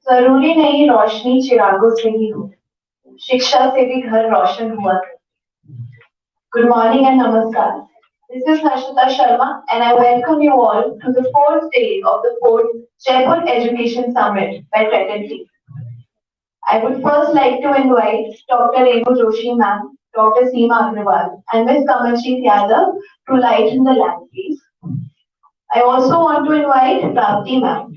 जरूरी नहीं रोशनी चिरागों से ही हो, शिक्षा से भी घर रोशन हुआ। Good morning and namaskar. This is Harshita Sharma and I welcome you all to the fourth day of the fourth Jaipur Education Summit by Pannelist. I would first like to invite Dr. Joshi ma'am, Dr. Seema Agrawal and Ms. KamalJeet Yadav to lighten the lamp, please. I also want to invite Prapti ma'am.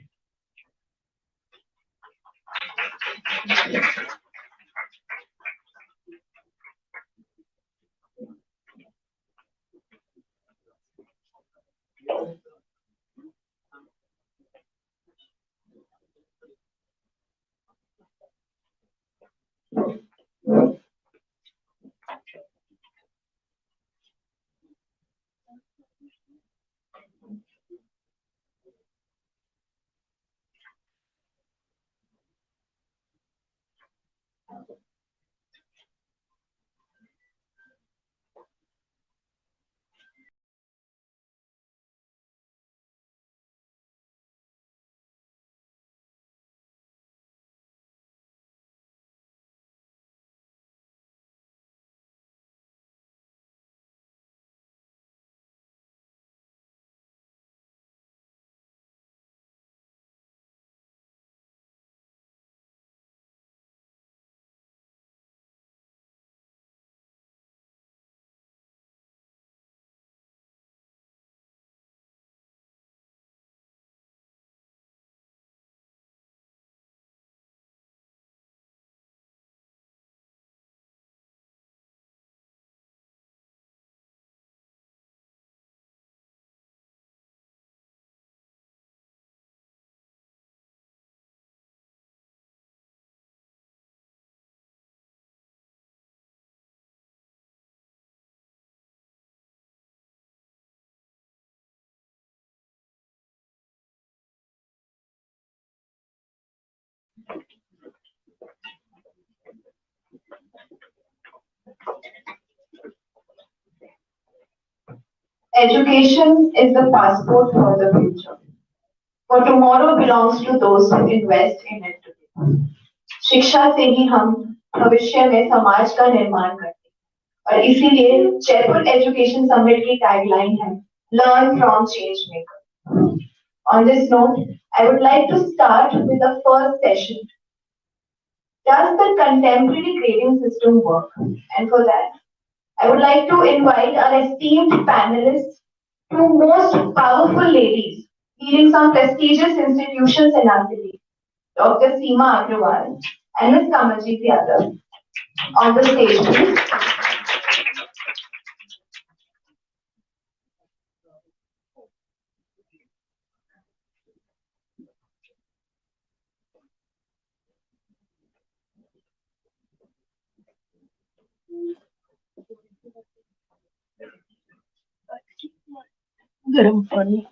Education is the passport for the future. For tomorrow belongs to those who invest in it today. शिक्षा से ही हम भविष्य में समाज का निर्माण करते हैं और इसीलिए जयपुर एजुकेशन समिट की टैगलाइन है learn from change maker. On this note, I would like to start with the first session. Does the contemporary grading system work? And for that, I would like to invite our esteemed panelists, two most powerful ladies leading some prestigious institutions in our city, Dr. Seema Agrawal and Ms. KamalJeet Yadav, on the stage, please. गर्म पानी.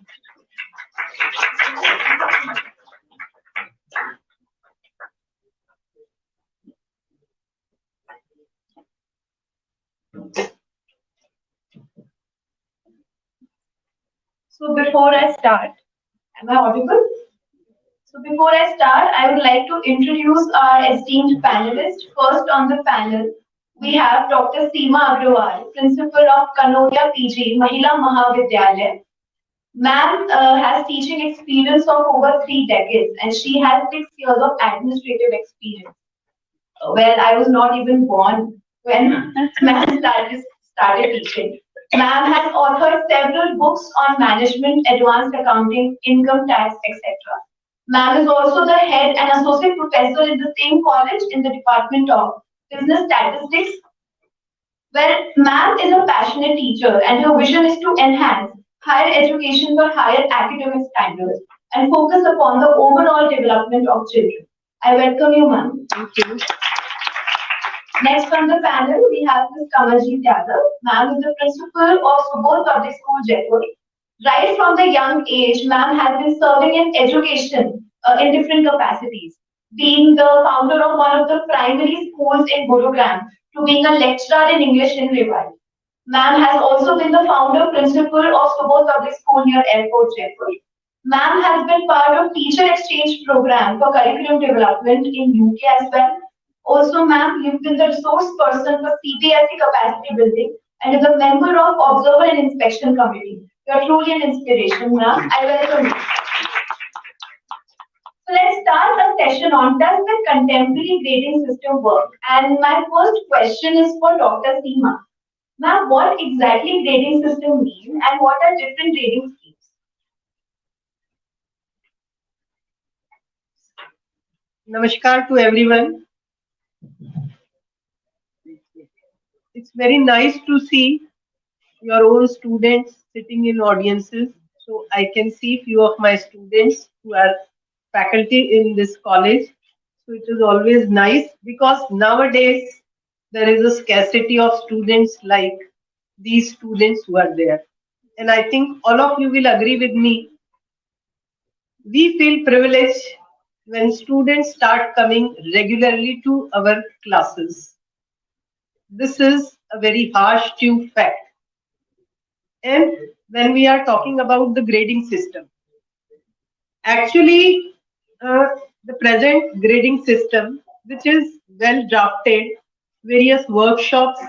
So before I start, am I audible? So before I start, I would like to introduce our esteemed panelists. First on the panel, we have Dr. Seema Agrawal, Principal of Kanoria PG, Mahila Mahavidyalaya. Ma'am has teaching experience of over 3 decades and she has 6 years of administrative experience. Well, I was not even born when ma'am started teaching. Ma'am has authored several books on management, advanced accounting, income tax, etc. Ma'am is also the head and associate professor in the same college in the Department of Business Statistics. Well, ma'am is a passionate teacher and her vision is to enhance higher education for higher academic standards and focus upon the overall development of children. I welcome you, ma'am. Thank you. Next on the panel, we have Ms. KamalJeet Yadav. Ma'am is the principal of Subodh Public School, Jaipur. Right from the young age, ma'am has been serving in education in different capacities, being the founder of one of the primary schools in Gurugram to being a lecturer in English in Revive. Ma'am has also been the founder principal of Subodh Public School near Airport, Jaipur. Ma'am has been part of teacher exchange program for curriculum development in UK as well. Also, ma'am, you've been the resource person for CBSE capacity building and is a member of Observer and Inspection Committee. You are truly an inspiration, ma'am. I welcome you. So let's start a session on does the contemporary grading system work? And my first question is for Dr. Seema. Ma'am, what exactly grading system mean and what are different grading schemes? Namaskar to everyone. It's very nice to see your own students sitting in audiences. So I can see few of my students who are faculty in this college. So it is always nice because nowadays there is a scarcity of students like these students who are there. And I think all of you will agree with me. We feel privileged when students start coming regularly to our classes. This is a very harsh true fact. And when we are talking about the grading system, actually, the present grading system, which is well drafted, various workshops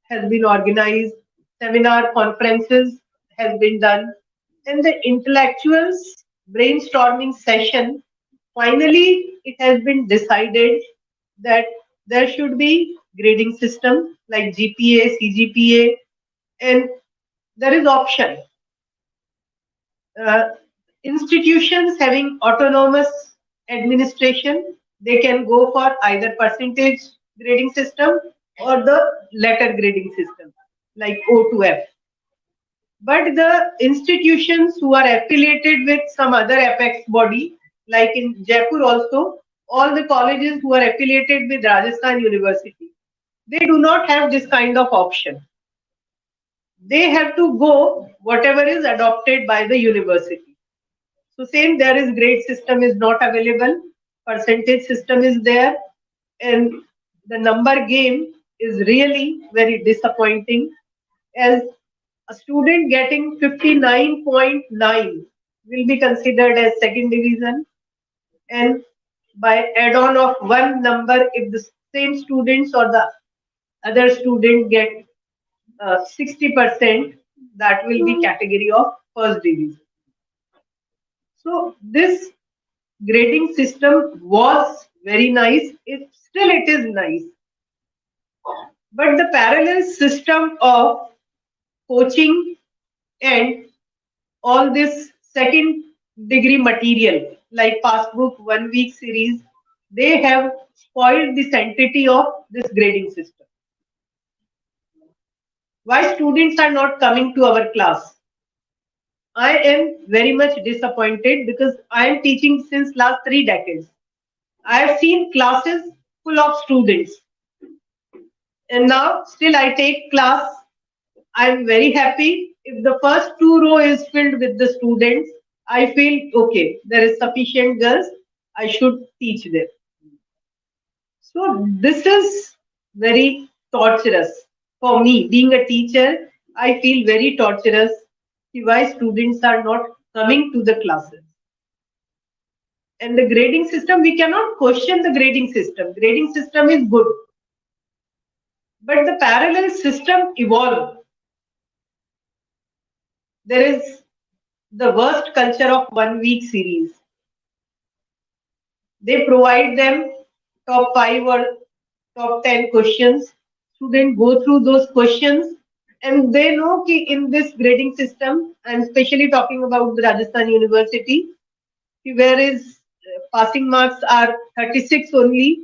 has been organized, seminar conferences has been done, and the intellectuals brainstorming session, finally it has been decided that there should be grading system like GPA, CGPA, and there is option. Uh, Institutions having autonomous administration, they can go for either percentage grading system or the letter grading system like O to F. But the institutions who are affiliated with some other apex body, like in Jaipur also, all the colleges who are affiliated with Rajasthan University, they do not have this kind of option. They have to go whatever is adopted by the university. So same there is grade system is not available, percentage system is there, and the number game is really very disappointing as a student getting 59.9 will be considered as second division, and by add-on of one number if the same students or the other student get 60%, that will be category of first division. So this grading system was very nice. Still it is nice. But the parallel system of coaching and all this second degree material like passbook 1 week series, they have spoiled the sanctity of this grading system. Why students are not coming to our class? I am very much disappointed because I am teaching since last 3 decades. I have seen classes full of students, and now still I take class. I am very happy if the first 2 row is filled with the students. I feel okay, there is sufficient girls, I should teach them. So this is very torturous for me. Being a teacher, I feel very torturous why students are not coming to the classes. And the grading system, we cannot question the grading system. Grading system is good. But the parallel system evolved. There is the worst culture of 1 week series. They provide them top 5 or top 10 questions. Students go through those questions and they know कि in this grading system, I'm especially talking about the Rajasthan University, where is passing marks are 36 only.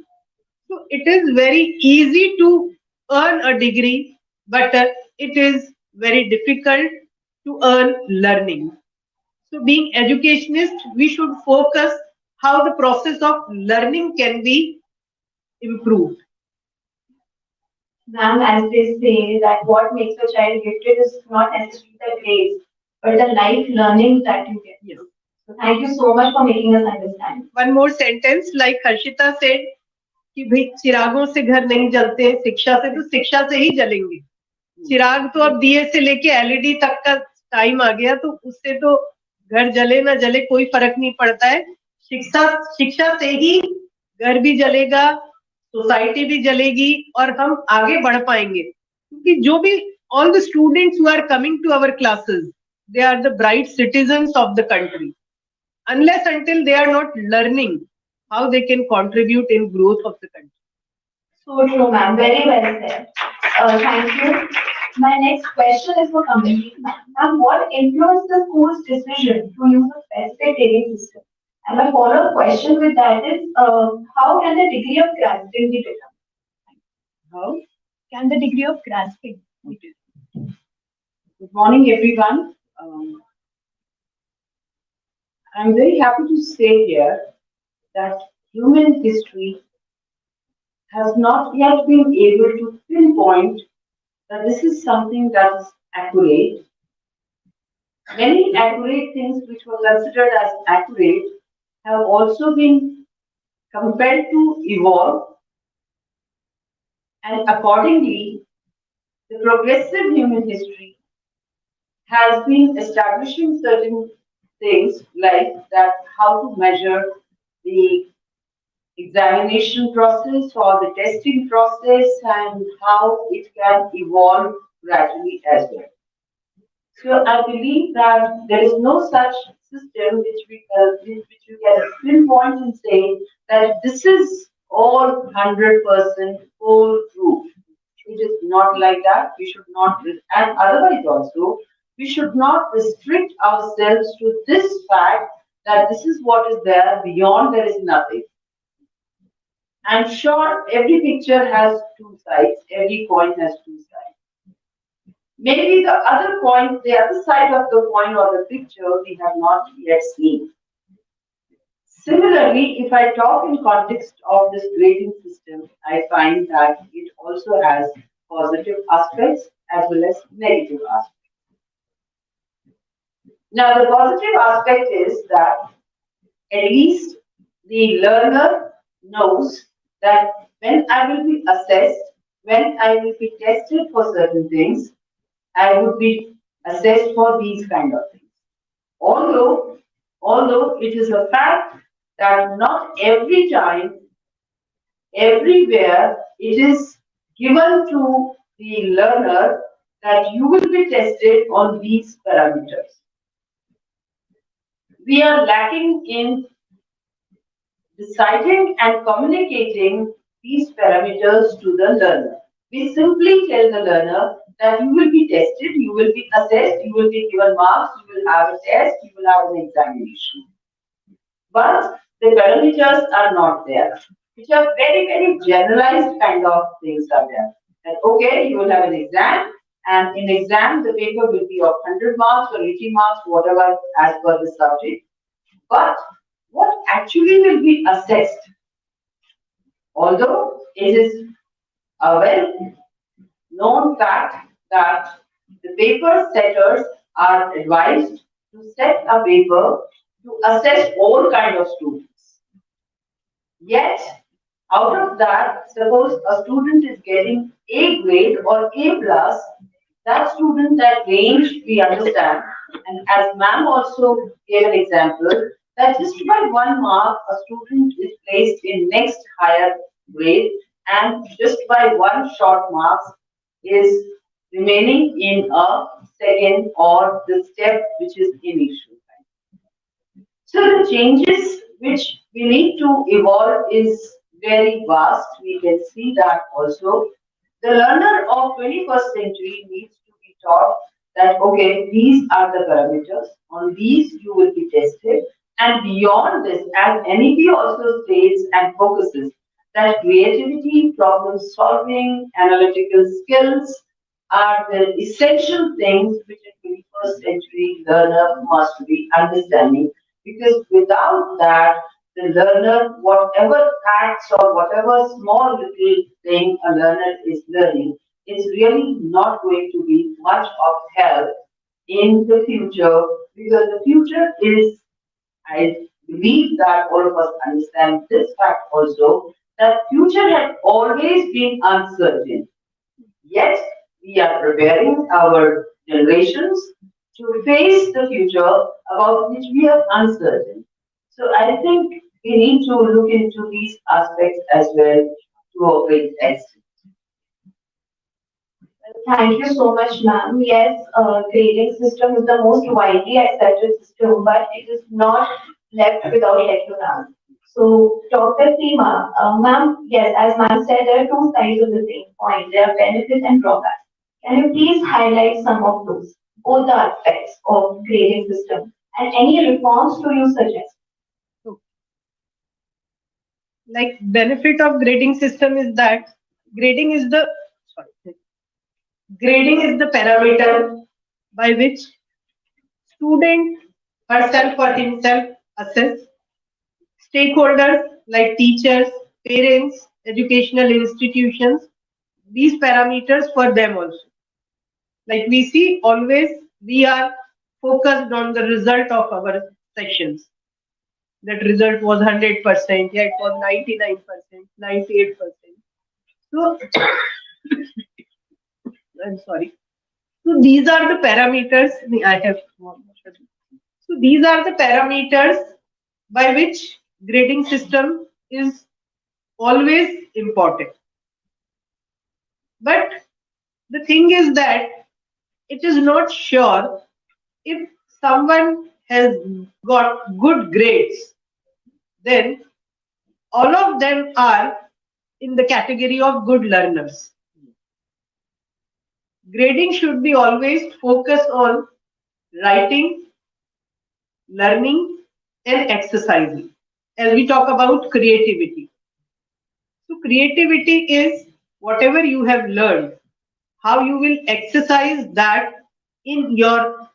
So it is very easy to earn a degree, but it is very difficult to earn learning. So being educationist, we should focus how the process of learning can be improved. Ma'am, as they say that what makes a child gifted is not necessarily the grades, but the life learning that you get. Yes. So thank you so much for making us understand. One more sentence, like Harshita said, कि भाई चिरागों से घर नहीं जलते, शिक्षा से तो शिक्षा से ही जलेंगे. चिराग तो अब दिए से लेके एलईडी तक का टाइम आ गया, तो उससे तो घर जले ना जले कोई फर्क नहीं पड़ता है, शिक्षा शिक्षा से ही घर भी जलेगा, सोसाइटी भी जलेगी और हम आगे बढ़ पाएंगे, क्योंकि जो भी all the students who are coming to our classes, they are the bright citizens of the country. Unless until they are not learning how they can contribute in growth of the country. So true, ma'am. Very well said. Thank you. My next question is for KamalJeet, ma'am. Ma'am, what influenced the school's decision to use a specific grading system? And my follow-up question with that is, how can the degree of grasping be determined? How? Can the degree of grasping be determined? Good morning, everyone. I'm very happy to say here that human history has not yet been able to pinpoint that this is something that is accurate. Many accurate things which were considered as accurate have also been compelled to evolve, and accordingly, the progressive human history has been establishing certain things like that, how to measure the examination process or the testing process and how it can evolve gradually as well. So I believe that there is no such system which you can pinpoint and say that this is all 100% foolproof. It is not like that. We should not, and otherwise also, we should not restrict ourselves to this fact that this is what is there, beyond there is nothing. I'm sure every picture has two sides, every coin has two sides. Maybe the other coin, the other side of the coin or the picture, we have not yet seen. Similarly, if I talk in context of this grading system, I find that it also has positive aspects as well as negative aspects. Now, the positive aspect is that at least the learner knows that when I will be assessed, when I will be tested for certain things, I would be assessed for these kind of things. Although it is a fact that not every time, everywhere, it is given to the learner that you will be tested on these parameters. We are lacking in deciding and communicating these parameters to the learner. We simply tell the learner that you will be tested, you will be assessed, you will be given marks, you will have a test, you will have an examination. But the parameters are not there, which are very, very generalized kind of things are there. That okay, you will have an exam, and in exam the paper will be of 100 marks or 80 marks, whatever as per the subject. But what actually will be assessed, although it is a well-known fact that the paper setters are advised to set a paper to assess all kind of students. Yet, out of that, suppose a student is getting A grade or A plus, that student, that range we understand, and as ma'am also gave an example, that just by 1 mark a student is placed in next higher grade, and just by 1 short marks is remaining in a second or the step which is initial. So the changes which we need to evolve is very vast. We can see that also. The learner of 21st century needs to be taught that, okay, these are the parameters, on these you will be tested, and beyond this, as NEP also states and focuses, that creativity, problem solving, analytical skills are the essential things which a 21st century learner must be understanding, because without that, the learner, whatever facts or whatever small little thing a learner is learning, is really not going to be much of help in the future, because the future is, I believe that all of us understand this fact also, that future has always been uncertain. Yet, we are preparing our generations to face the future about which we are uncertain. So I think we need to look into these aspects as well to a great extent. Thank you so much, ma'am. Yes, grading system is the most widely accepted system, but it is not left without rationale. So, Dr. Seema, ma'am, yes, as ma'am said, there are two sides of the same coin. There are benefits and drawbacks. Can you please highlight some of those, both the aspects of grading system, and any reforms do you suggest? So, like benefit of grading system is that grading is the sorry, grading is the parameter by which student herself or himself assess stakeholders like teachers, parents, educational institutions, these parameters for them also. Like we see, always we are focused on the result of our sessions. That result was 100%, yeah, it was 99%, 98%. So, I'm sorry. So these are the parameters. I have. So these are the parameters by which grading system is always important. But the thing is that it is not sure if someone has got good grades, then all of them are in the category of good learners. Grading should be always focused on writing, learning, and exercising. As we talk about creativity. So creativity is whatever you have learned, how you will exercise that in your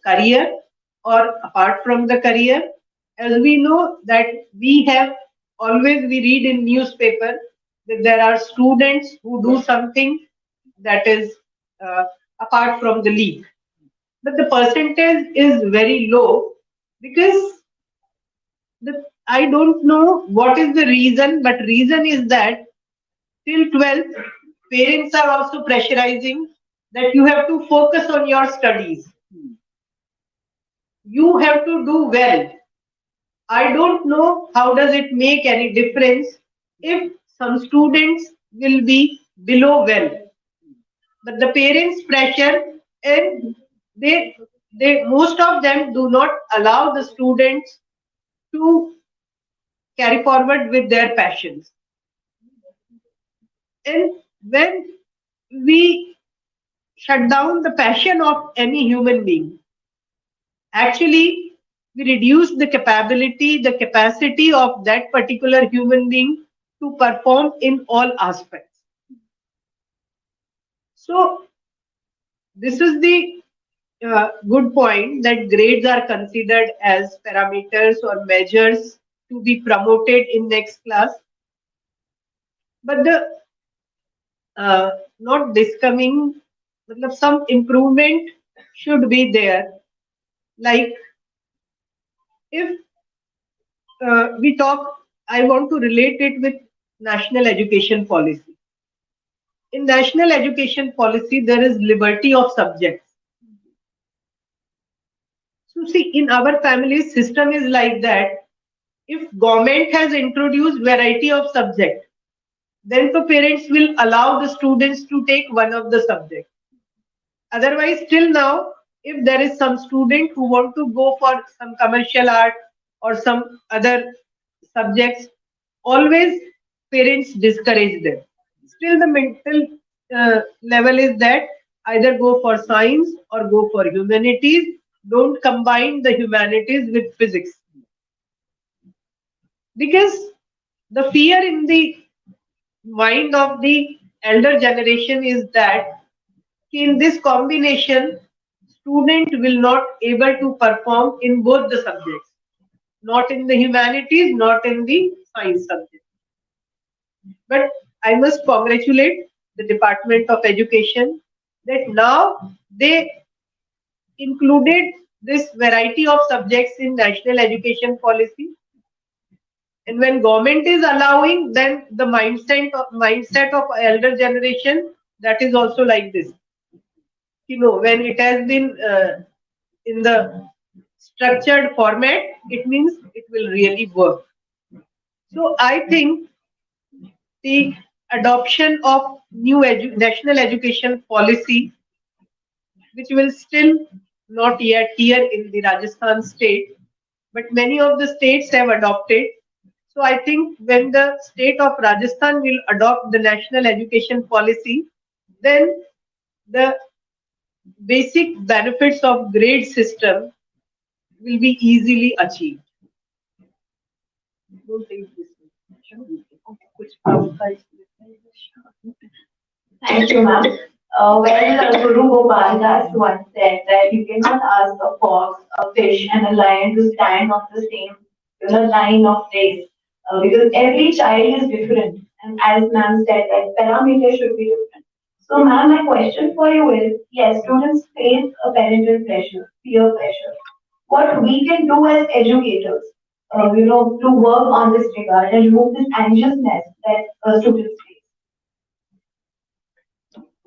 career or apart from the career. As we know that we have always we read in newspaper that there are students who do something that is uh, apart from the league, but the percentage is very low because I don't know what is the reason, but reason is that till 12th, parents are also pressurizing that you have to focus on your studies. You have to do well. I don't know how does it make any difference if some students will be below well. But the parents pressure and they most of them do not allow the students to carry forward with their passions. And when we shut down the passion of any human being, actually we reduce the capacity of that particular human being to perform in all aspects. So this is the good point that grades are considered as parameters or measures to be promoted in next class. But the not this coming, some improvement should be there. Like if we talk, I want to relate it with national education policy. In national education policy, there is liberty of subjects. So see, in our family system is like that. If government has introduced variety of subject, then the parents will allow the students to take one of the subjects. Otherwise, till now, if there is some student who want to go for some commercial art or some other subjects, always parents discourage them. Still, the mental level is that either go for science or go for humanities. Don't combine the humanities with physics. Because the fear in the mind of the elder generation is that in this combination, student will not able to perform in both the subjects, not in the humanities, not in the science subject. But I must congratulate the Department of Education that now they included this variety of subjects in national education policy. And when government is allowing, then the mindset of elder generation, that is also like this. When it has been in the structured format, it means it will really work. So I think the adoption of new national education policy, which will still not yet here in the Rajasthan state, but many of the states have adopted. So I think when the state of Rajasthan will adopt the national education policy, then the basic benefits of grade system will be easily achieved. Don't think this way. Thank you, ma'am. Guru Gopal Das once said that you cannot ask a fox, a fish, and a lion to stand on the same line of race because every child is different. And as ma'am said, that parameters should be different. So, ma'am, my question for you is: yes, students face a parental pressure, peer pressure. What we can do as educators, to work on this regard and remove this anxiousness that students face.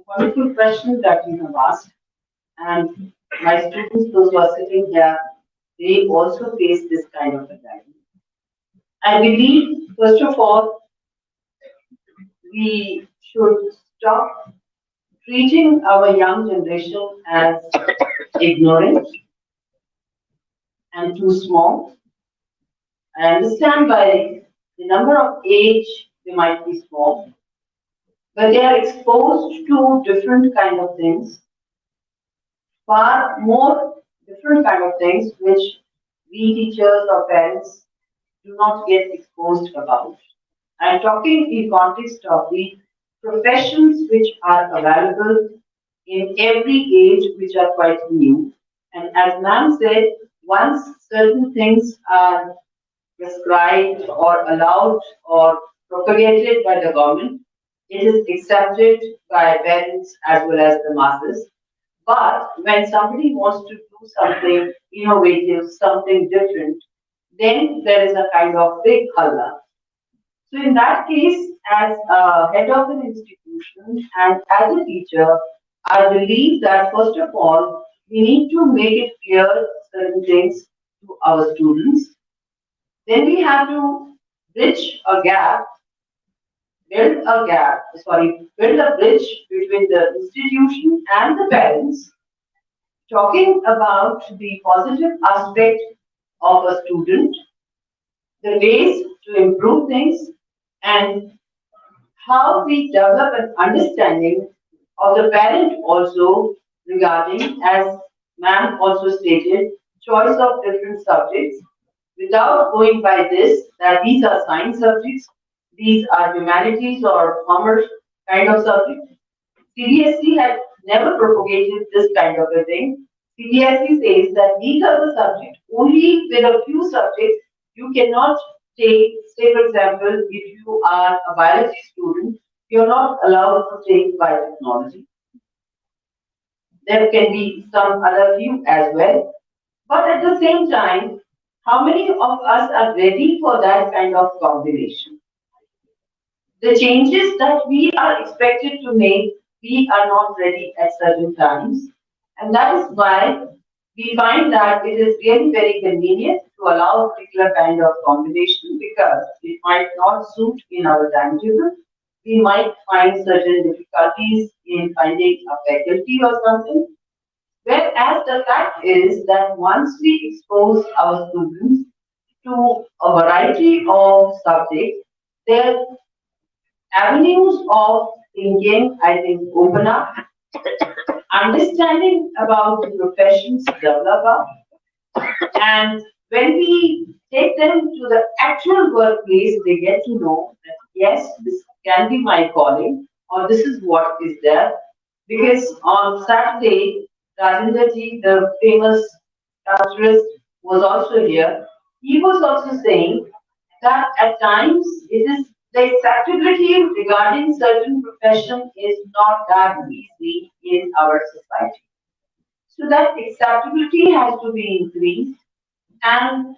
Wonderful question that you have asked. And my students, those who are sitting here, they also face this kind of anxiety. I believe, first of all, we should stop treating our young generation as ignorant and too small. I understand by the number of age they might be small, but they are exposed to different kind of things, far more different kind of things which we teachers or parents do not get exposed about. I'm talking in context of the professions which are available in every age which are quite new. And as ma'am said, once certain things are prescribed or allowed or propagated by the government, it is accepted by parents as well as the masses. But when somebody wants to do something innovative, something different, then there is a kind of big halla. So in that case, as a head of an institution and as a teacher, I believe that first of all, we need to make it clear certain things to our students. Then we have to bridge a gap, build a bridge between the institution and the parents, talking about the positive aspect of a student, the ways to improve things, and how we develop an understanding of the parent also regarding, as ma'am also stated, choice of different subjects without going by this, that these are science subjects, these are humanities or commerce kind of subjects. CBSE has never propagated this kind of a thing. CBSE says that these are the subjects, only with a few subjects you cannot take, say for example, if you are a biology student, you're not allowed to take biotechnology. There can be some other few as well. But at the same time, how many of us are ready for that kind of combination? The changes that we are expected to make, we are not ready at certain times. And that is why we find that it is really very convenient to allow a particular kind of combination because it might not suit in our timetable. We might find certain difficulties in finding a faculty or something. Whereas the fact is that once we expose our students to a variety of subjects, their avenues of thinking, I think, open up, understanding about the professions develop up, and when we take them to the actual workplace, they get to know that yes, this can be my calling, or this is what is there. Because on Saturday, Rajendra ji, the famous culturist, was also here. He was also saying that at times it is the acceptability regarding certain profession is not that easy in our society. So that acceptability has to be increased. And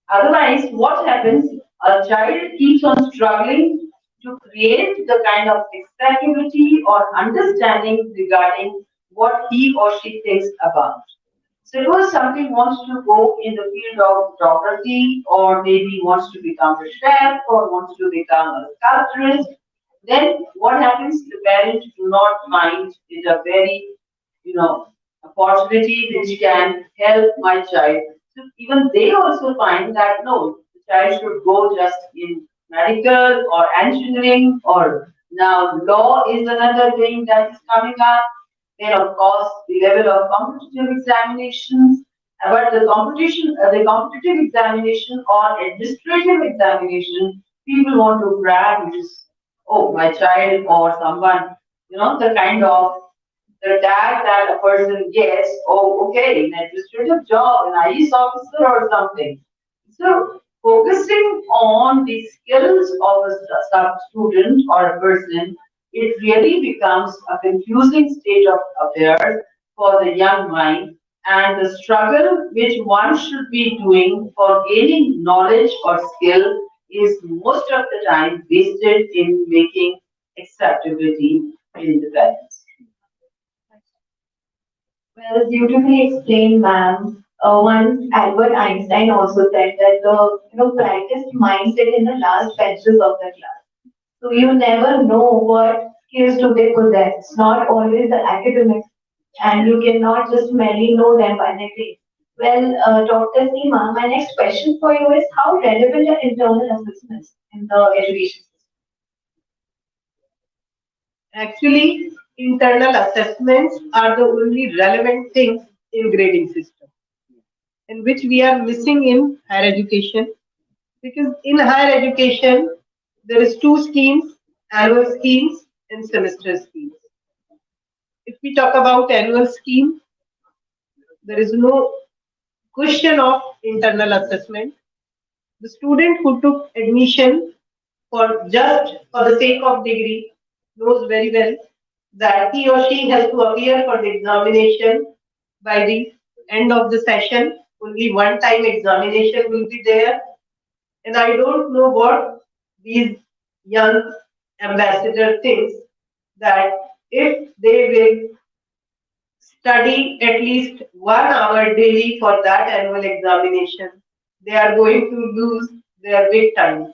otherwise, what happens? A child keeps on struggling to create the kind of acceptability or understanding regarding what he or she thinks about. Suppose somebody wants to go in the field of photography, or maybe wants to become a chef, or wants to become a sculptorist, then what happens? The parents do not find it a very, opportunity which can help my child. So even they also find that no, the child should go just in medical or engineering, or now law is another thing that is coming up. Then of course the level of competitive examinations, but the competitive examination or administrative examination, people want to grab is, oh, my child or someone, the kind of the tag that a person gets, oh, okay, an administrative job, an IAS officer or something. So focusing on the skills of a student or a person, it really becomes a confusing state of affairs for the young mind, and the struggle which one should be doing for gaining knowledge or skill is most of the time wasted in making acceptability in the parents. Well, beautifully explained, ma'am. Once Albert Einstein also said that the brightest minds sit in the last benches of the class. So you never know what skills do they possess. It's not always the academics, and you cannot just merely know them by their grades. Well, Dr. Seema, my next question for you is how relevant are internal assessments in the education system? Actually, internal assessments are the only relevant things in grading system, and which we are missing in higher education. Because in higher education, there is two schemes, annual schemes and semester schemes. If we talk about annual scheme, there is no question of internal assessment. The student who took admission for just for the sake of degree knows very well that he or she has to appear for the examination by the end of the session. Only one time examination will be there. And I don't know what these young ambassador thinks that if they will study at least 1 hour daily for that annual examination, they are going to lose their big time.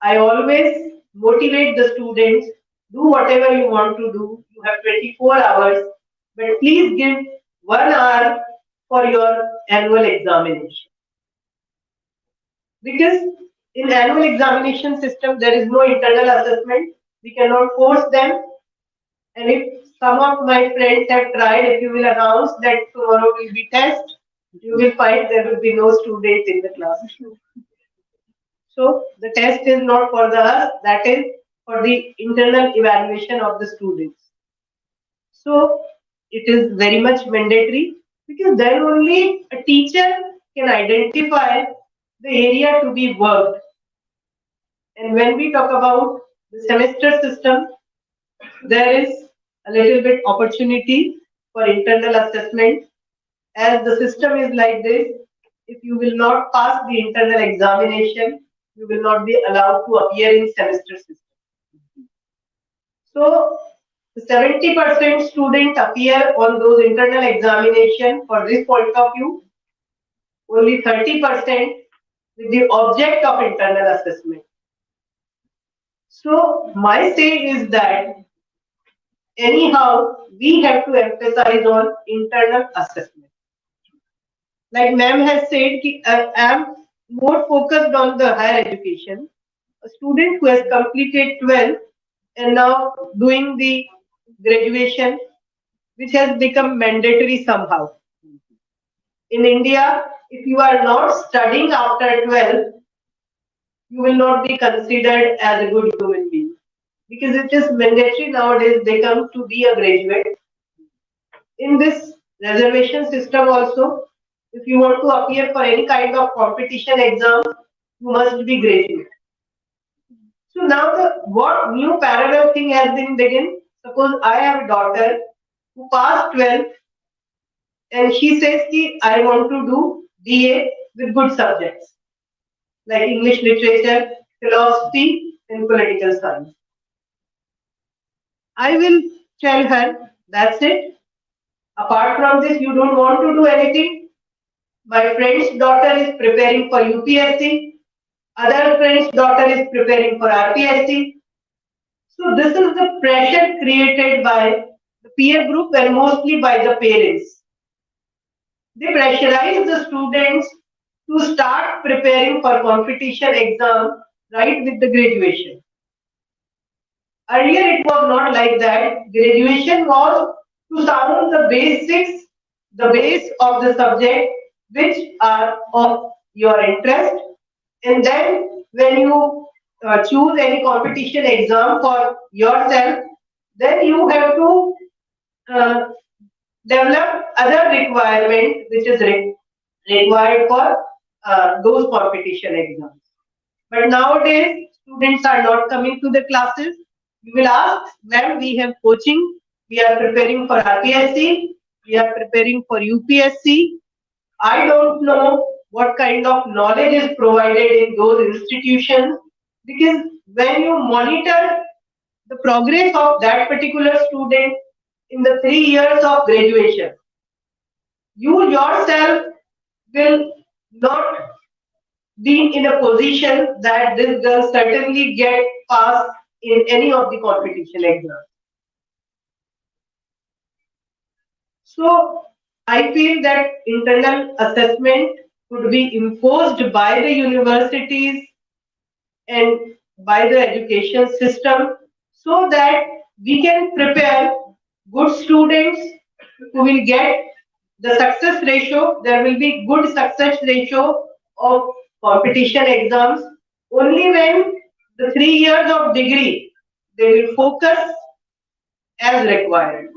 I always motivate the students, do whatever you want to do. You have 24 hours, but please give 1 hour for your annual examination. Because in annual examination system, there is no internal assessment. We cannot force them. And if some of my friends have tried, if you will announce that tomorrow will be test, you will find there will be no students in the class. So the test is not for the us, that is for the internal evaluation of the students. So it is very much mandatory because then only a teacher can identify the area to be worked. And when we talk about the semester system, there is a little bit opportunity for internal assessment. As the system is like this, if you will not pass the internal examination, you will not be allowed to appear in semester system. So 70% students appear on those internal examination for this point of view, only 30% with the object of internal assessment. So my say is that anyhow, we have to emphasize on internal assessment. Like ma'am has said, I am more focused on the higher education. A student who has completed 12th and now doing the graduation, which has become mandatory somehow. In India, if you are not studying after 12, you will not be considered as a good human being. Because it is mandatory nowadays, they come to be a graduate. In this reservation system also, if you want to appear for any kind of competition exam, you must be graduate. So now what new parallel thing has been begun? Suppose I have a daughter who passed 12th and she says ki, I want to do BA with good subjects like English literature, philosophy and political science. I will tell her, that's it. Apart from this, you don't want to do anything. My friend's daughter is preparing for UPSC. Other friend's daughter is preparing for RPSC. So this is the pressure created by the peer group and mostly by the parents. They pressurize the students to start preparing for competition exam right with the graduation. Earlier it was not like that. Graduation was to sound the basics, the base of the subject which are of your interest, and then when you choose any competition exam for yourself, then you have to uh, develop other requirement which is required for those competition exams. But nowadays, students are not coming to the classes. You will ask, ma'am, we have coaching, we are preparing for RPSC, we are preparing for UPSC. I don't know what kind of knowledge is provided in those institutions, because when you monitor the progress of that particular student in the 3 years of graduation, you yourself will not be in a position that this girl certainly get passed in any of the competition exams. So I feel that internal assessment could be imposed by the universities and by the education system so that we can prepare good students who will get the success ratio. There will be good success ratio of competition exams only when the 3 years of degree they will focus as required.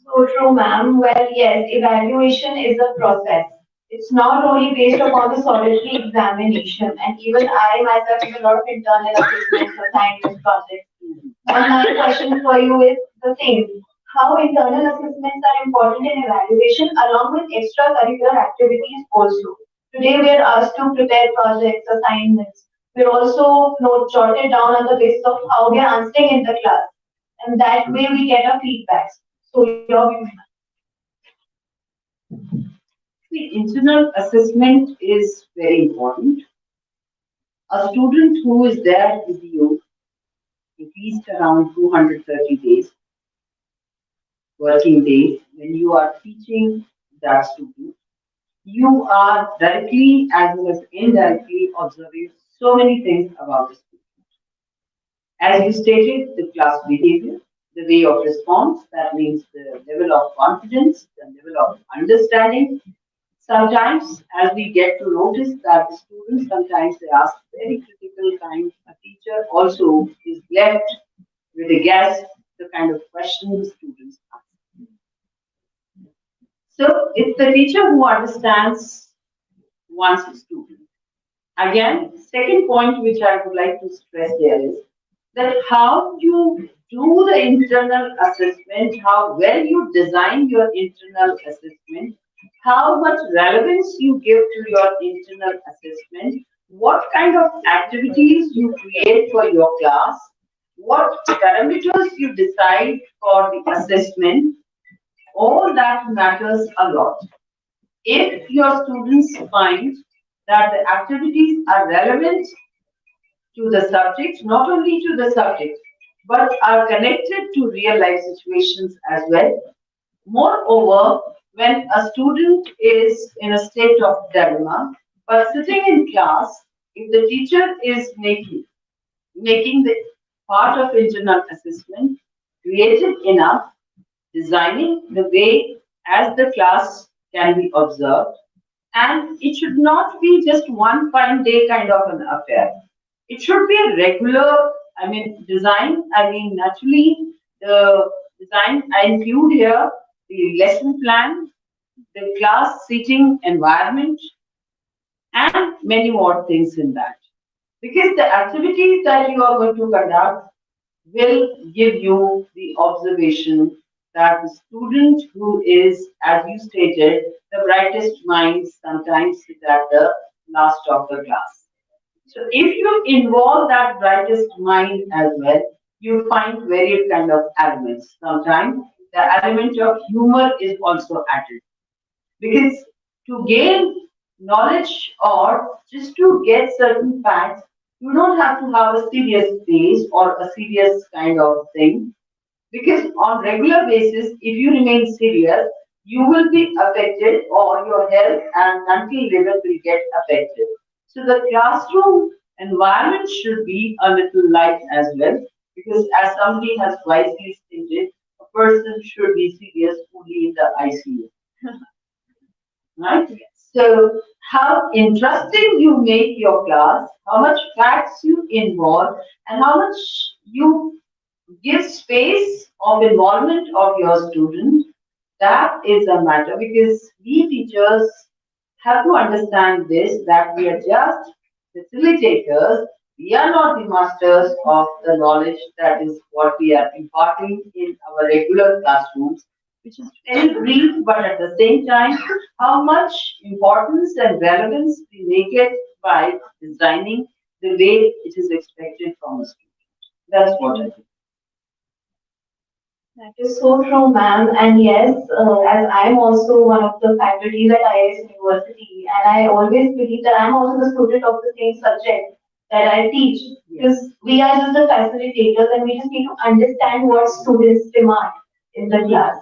So true, ma'am. Well, yes, evaluation is a process. It's not only based upon the solitary examination, and even I myself do a lot of internal assessments, assignments, projects. And my question for you is the same. How internal assessments are important in evaluation along with extracurricular activities also. Today we are asked to prepare projects, assignments. We're also jotted down on the basis of how we are answering in the class. And that way we get a feedback. So your view. The internal assessment is very important. A student who is there with you at least around 230 days, working days, when you are teaching that student, you are directly as well as indirectly observing so many things about the student. As you stated, the class behavior, the way of response, that means the level of confidence, the level of understanding. Sometimes, as we get to notice that the students sometimes they ask very critical kind, a teacher also is left with a guess the kind of questions the students ask. So it's the teacher who understands one's student. Again, second point which I would like to stress here is that how you do the internal assessment, how well you design your internal assessment, how much relevance you give to your internal assessment, what kind of activities you create for your class, what parameters you decide for the assessment, all that matters a lot. If your students find that the activities are relevant to the subject, not only to the subject, but are connected to real life situations as well. Moreover, when a student is in a state of dilemma, but sitting in class, if the teacher is making the part of internal assessment creative enough, designing the way as the class can be observed, and it should not be just one fine day kind of an affair. It should be a regular, design. Naturally, the design I include here the lesson plan, the class seating environment, and many more things in that. Because the activities that you are going to conduct will give you the observation that the student who is, as you stated, the brightest minds sometimes sit at the last of the class. So if you involve that brightest mind as well, you find various kind of elements. Sometimes the element of humor is also added. Because to gain knowledge or just to get certain facts, you don't have to have a serious face or a serious kind of thing. Because on regular basis, if you remain serious, you will be affected or your health and mental level will get affected. So the classroom environment should be a little light as well. Because as somebody has wisely stated, a person should be serious only in the ICU. Right? So, how interesting you make your class, how much facts you involve, and how much you give space of involvement of your student, that is a matter because we teachers have to understand this that we are just facilitators. We are not the masters of the knowledge that is what we are imparting in our regular classrooms, which is very brief, but at the same time, how much importance and relevance we make it by designing the way it is expected from a student. That's what I think. That is so true, ma'am. And yes, as I'm also one of the faculties at IIS University, and I always believe that I'm also the student of the same subject that I teach, because we are just the facilitators and we just need to understand what students demand in the class.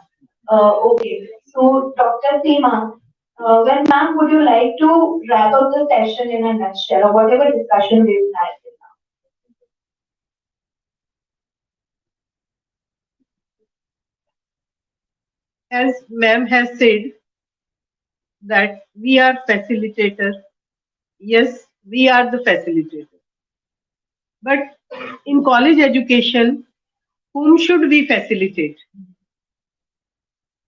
Okay, so Dr. Seema, well, ma'am, would you like to wrap up the session in a nutshell or whatever discussion we've had till As ma'am has said that we are facilitator. Yes, we are the facilitator. But in college education, whom should we facilitate?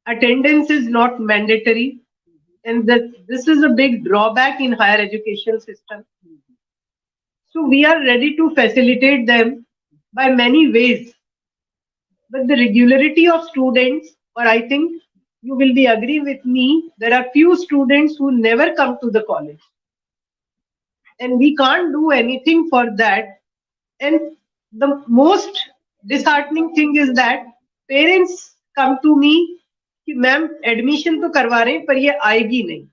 Attendance is not mandatory, and this is a big drawback in higher education system. So we are ready to facilitate them by many ways. But the regularity of students, or I think you will be agree with me, there are few students who never come to the college. And we can't do anything for that. And the most disheartening thing is that parents come to me कि ma'am admission तो करवा रहे हैं पर ये आएगी नहीं.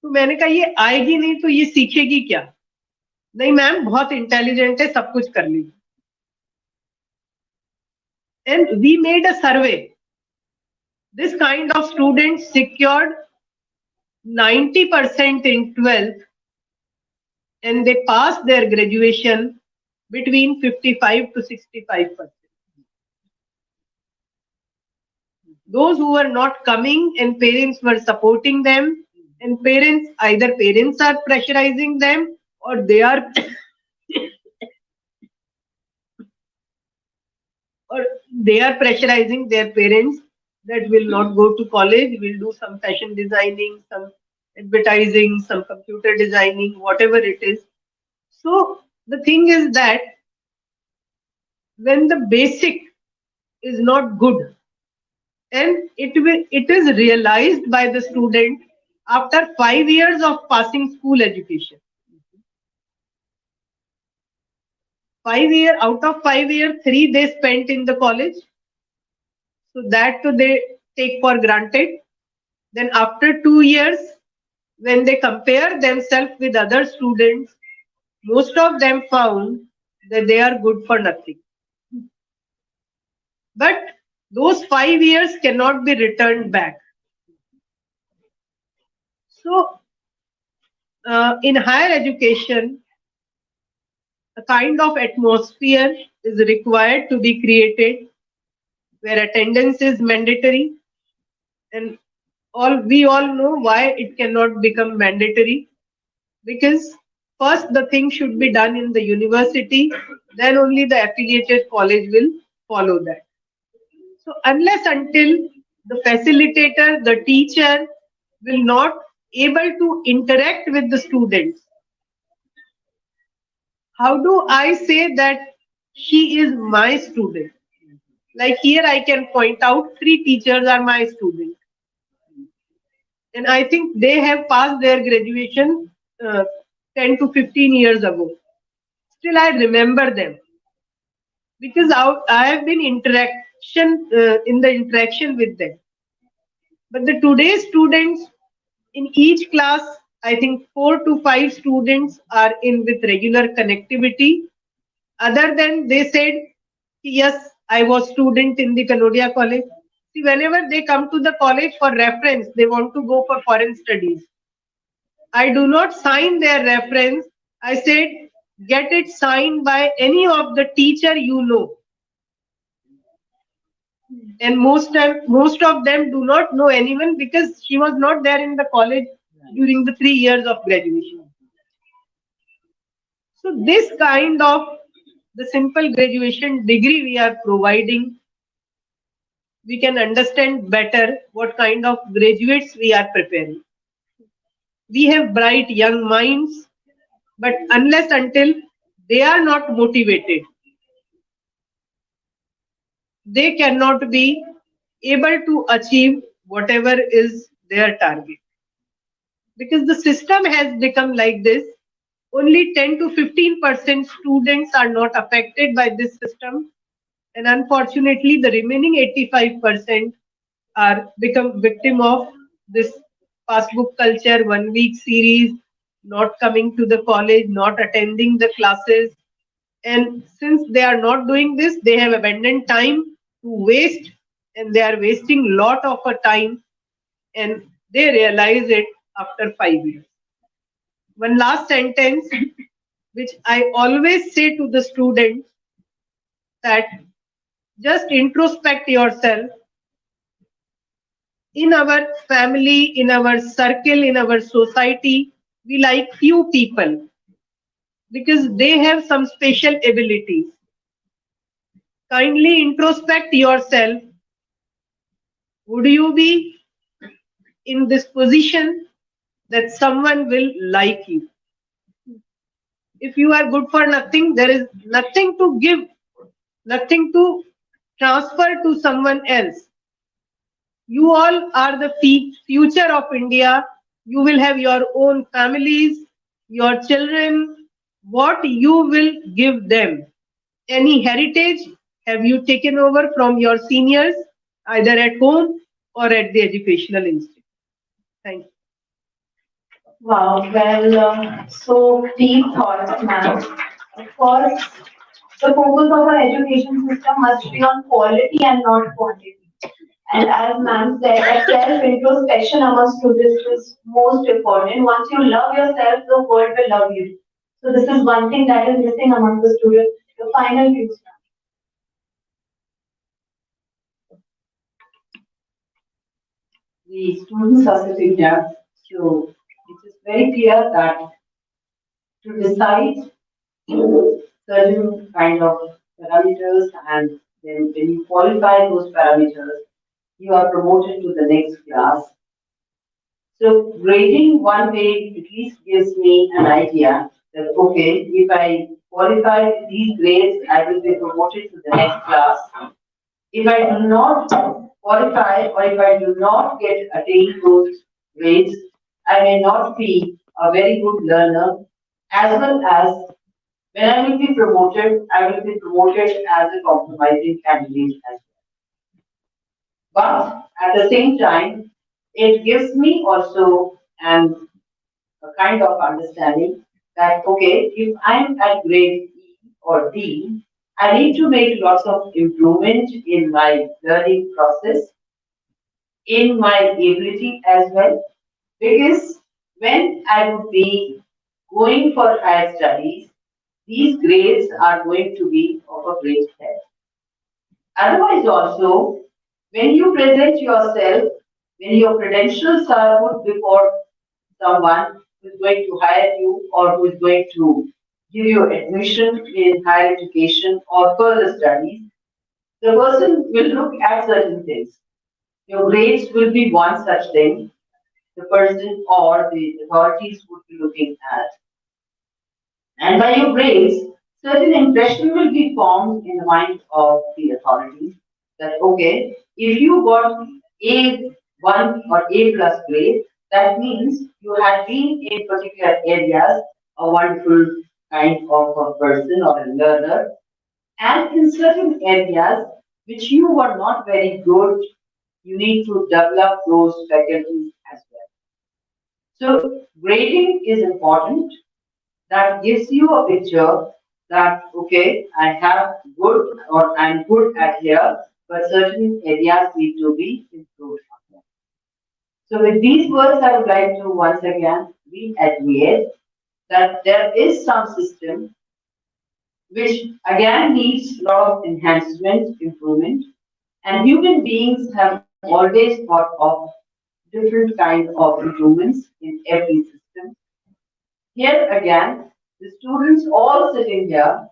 तो मैंने कहा ये आएगी नहीं तो ये सीखेगी क्या? नहीं मैम बहुत इंटेलिजेंट है, सब कुछ कर लेगी. And we made a survey. This kind of students secured 90% in 12th and they passed their graduation between 55 to 65%. Those who were not coming and parents were supporting them, and parents, either parents are pressurizing them or they are or they are pressurizing their parents that will not go to college, will do some fashion designing, some advertising, some computer designing, whatever it is. So the thing is that when the basic is not good and it is realized by the student after 5 years of passing school education. 5 years, out of 5 years, 3 they spent in the college. So that too they take for granted. Then after 2 years, when they compare themselves with other students, most of them found that they are good for nothing. But those 5 years cannot be returned back. So in higher education, a kind of atmosphere is required to be created where attendance is mandatory, and we all know why it cannot become mandatory, because first the thing should be done in the university, then only the affiliated college will follow that. So unless until the facilitator, the teacher will not able to interact with the students, how do I say that she is my student? Like here I can point out 3 teachers are my students. And I think they have passed their graduation 10 to 15 years ago. Still I remember them. Because I have been in the interaction with them. But the today's students, in each class, I think 4 to 5 students are in with regular connectivity. Other than they said, yes, I was student in the Kanoria college. See, whenever they come to the college for reference, they want to go for foreign studies. I do not sign their reference. I said, get it signed by any of the teacher you know. And most of them do not know anyone because she was not there in the college during the 3 years of graduation. So this kind of the simple graduation degree we are providing, we can understand better what kind of graduates we are preparing. We have bright young minds, but unless until they are not motivated, they cannot be able to achieve whatever is their target. Because the system has become like this, only 10 to 15% students are not affected by this system, and unfortunately the remaining 85% are become victim of this passbook culture, 1 week series, not coming to the college, not attending the classes. And since they are not doing this, they have abandoned time to waste, and they are wasting lot of a time, and they realize it after 5 years. One last sentence, which I always say to the students, that just introspect yourself. In our family, in our circle, in our society, we like few people because they have some special abilities. Kindly introspect yourself. Would you be in this position that someone will like you? If you are good for nothing, there is nothing to give, nothing to transfer to someone else. You all are the future of India. You will have your own families, your children. What you will give them? Any heritage have you taken over from your seniors, either at home or at the educational institute? Thank you. Wow, well, so deep thoughts, ma'am. Of course, the focus of our education system must be on quality and not quantity. And as ma'am said, that self-introspection among students is most important. Once you love yourself, the world will love you. So this is one thing that is missing among the students. The final views. The students are sitting here, so it is very clear that to decide certain kind of parameters, and then when you qualify those parameters, you are promoted to the next class. So grading one way at least gives me an idea that okay, if I qualify these grades, I will be promoted to the next class. If I do not qualify or if I do not get attain those grades, I may not be a very good learner, as well as when I will be promoted, I will be promoted as a compromising candidate as well. But at the same time, it gives me also a kind of understanding that okay, if I'm at grade E or D, I need to make lots of improvement in my learning process, in my ability as well, because when I would be going for higher studies, these grades are going to be of a great help. Otherwise, also, when you present yourself, when your credentials are put before someone who is going to hire you or who is going to give you admission in higher education or further studies, the person will look at certain things. Your grades will be one such thing the person or the authorities would be looking at. And by your grades, certain impression will be formed in the mind of the authorities that okay, if you got A1 or A plus grade, that means you had been in particular areas a wonderful kind of a person or a learner, and in certain areas which you were not very good, you need to develop those faculties as well. So grading is important. That gives you a picture that, okay, I have good or I'm good at here, but certain areas need to be improved upon. So with these words, I would like to once again reiterate that there is some system which again needs a lot of enhancement, improvement, and human beings have always thought of different kind of improvements in every system. Here again, the students all sitting here,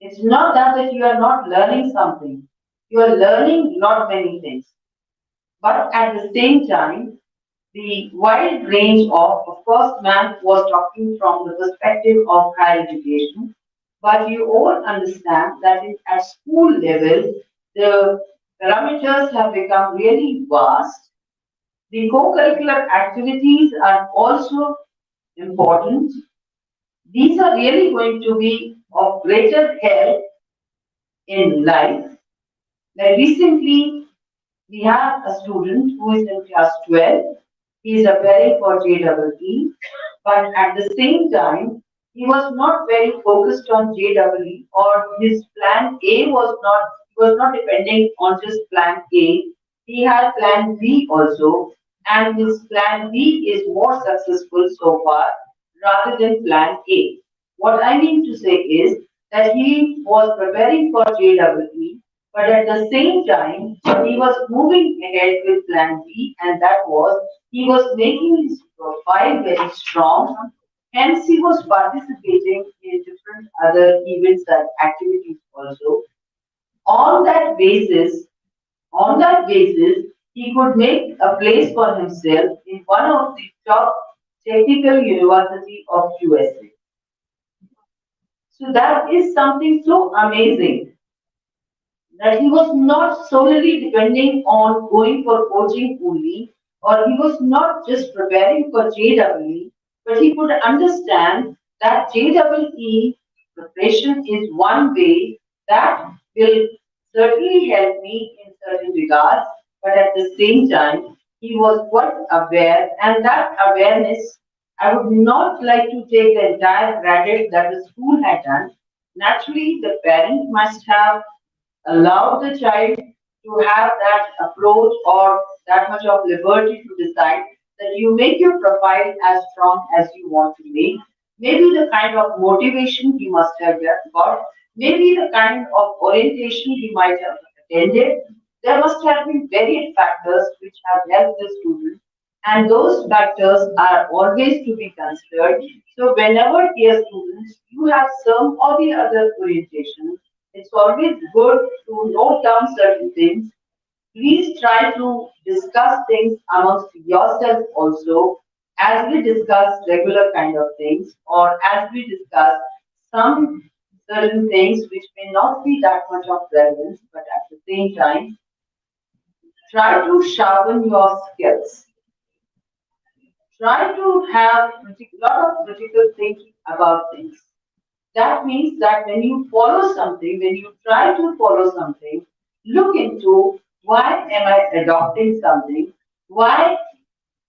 it's not that you are not learning something. You are learning not many things. But at the same time, the wide range of course, ma'am was talking from the perspective of higher education, but you all understand that at school level, the parameters have become really vast. The co-curricular activities are also important. These are really going to be of greater help in life. Like recently, we have a student who is in class 12. He is appearing for JEE, but at the same time, he was not very focused on JEE, or his plan A was not depending on just plan A. He had plan B also, and his plan B is more successful so far rather than plan A. What I mean to say is that he was preparing for JEE, but at the same time, he was moving ahead with plan B, and that was he was making his profile very strong. Hence, he was participating in different other events and activities also. On that basis, on that basis, he could make a place for himself in one of the top technical university of USA. So that is something so amazing that he was not solely depending on going for coaching only, or he was not just preparing for JEE, but he could understand that JEE preparation is one way that will certainly help me in certain regards, but at the same time, he was quite aware, and that awareness, I would not like to take the entire credit that the school had done. Naturally, the parent must have allow the child to have that approach or that much of liberty to decide that you make your profile as strong as you want to make. Maybe the kind of motivation he must have got, maybe the kind of orientation he might have attended. There must have been varied factors which have helped the student, and those factors are always to be considered. So whenever, dear students, you have some or the other orientation, it's always good to note down certain things. Please try to discuss things amongst yourself also as we discuss regular kind of things, or as we discuss some certain things which may not be that much of relevance, but at the same time, try to sharpen your skills. Try to have a lot of critical thinking about things. That means that when you follow something, when you try to follow something, look into why am I adopting something? Why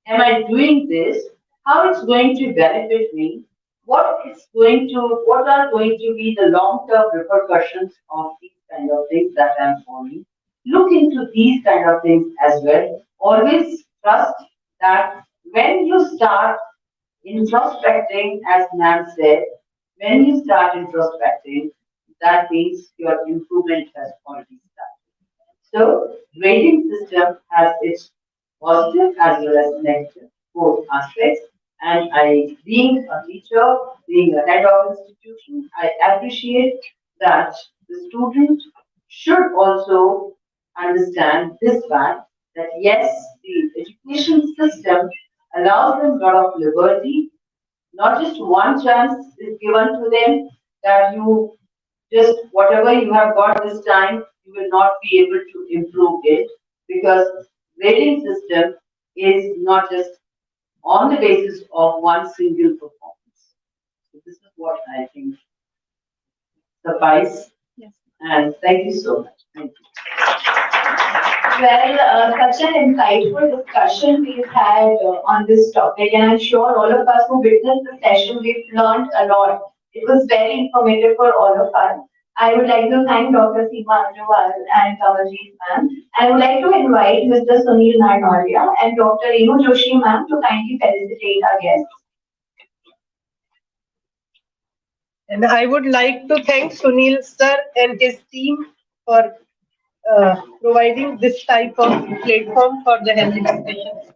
am I doing this? How it's going to benefit me? What are going to be the long-term repercussions of these kind of things that I'm following? Look into these kind of things as well. Always trust that when you start introspecting, as Nan said, when you start introspecting, that means your improvement has already started. So, grading system has its positive as well as negative both aspects. And I, being a teacher, being a head of institution, I appreciate that the student should also understand this fact that yes, the education system allows them a lot of liberty. Not just one chance is given to them that you just whatever you have got this time, you will not be able to improve it, because grading system is not just on the basis of one single performance. So this is what I think suffice. Yes. And thank you so much. Thank you. Well, such an insightful discussion we've had on this topic, and I'm sure all of us who witnessed the session, we've learned a lot. It was very informative for all of us. I would like to thank Dr. Seema Agrawal and KamalJeet ma'am. I would like to invite Mr. Sunil Narnolia and Dr. Renu Joshi ma'am to kindly felicitate our guests. And I would like to thank Sunil sir and his team for providing this type of platform for the health discussions.